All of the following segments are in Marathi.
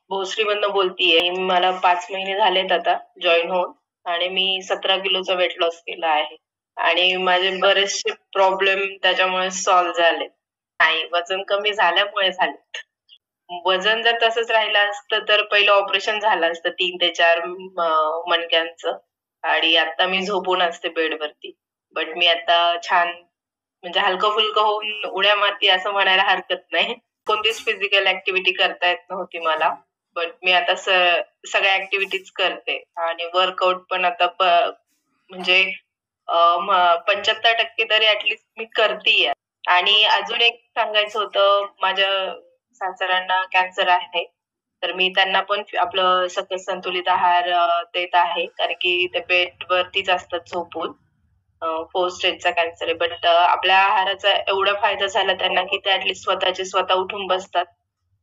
भोसरीमधनं बोलतीये. मला 5 महिने झालेत आता जॉईन होऊन आणि मी 17 किलोचा वेट लॉस केला आहे. आणि माझे बरेचसे प्रॉब्लेम त्याच्यामुळे सॉल्व्ह झाले. नाही, वजन कमी झाल्यामुळे झाले. वजन जर तसंच राहिलं असतं तर पहिलं ऑपरेशन झालं असतं 3 ते 4 मणक्यांचं आणि आता मी झोपून असते बेडवरती. बट मी आता छान म्हणजे हलकं-फुलकं होऊन उड्या मारते असं म्हणायला हरकत नाही. कोणतीच फिजिकल ॲक्टिव्हिटी करता येत नव्हती मला. बट मी आता सगळ्या ॲक्टिव्हिटीज करते आणि वर्कआउट पण आता म्हणजे अ, 75% तरी मी करतीये. आणि अजून एक सांगायचं होतं, माझ्या सासऱ्यांना कॅन्सर आहे. तर मी त्यांना पण आपलं सकस संतुलित आहार देत आहे. कारण की ते बेडवरतीच असतात झोपून. 4 स्टेजचा कॅन्सर आहे. बट आपल्या आहाराचा एवढा फायदा झाला त्यांना, की ते स्वतःचे स्वतः उठून बसतात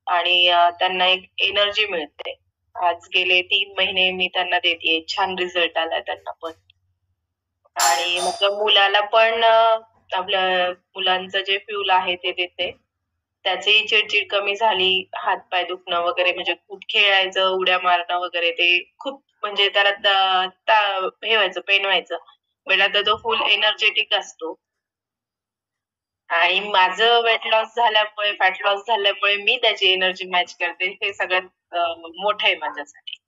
आणि त्यांना एक एनर्जी मिळते. आज गेले 3 महिने मी त्यांना देतीये. छान रिझल्ट आलाय त्यांना पण. आणि मग मुलाला पण आपल्या मुलांचं जे फ्यूल आहे ते देते. त्याचीही चिड कमी झाली. हात-पाय दुखणं वगैरे म्हणजे खूप खेळायचं, उड्या मारणं वगैरे ते खूप म्हणजे त्याला हे व्हायचं, पेन व्हायचं. पण आता तो फुल एनर्जेटिक असतो. आणि माझं वेट लॉस झाल्यामुळे, फॅट लॉस झाल्यामुळे मी त्याची एनर्जी मॅच करते. हे सगळ्यात मोठं आहे माझ्यासाठी.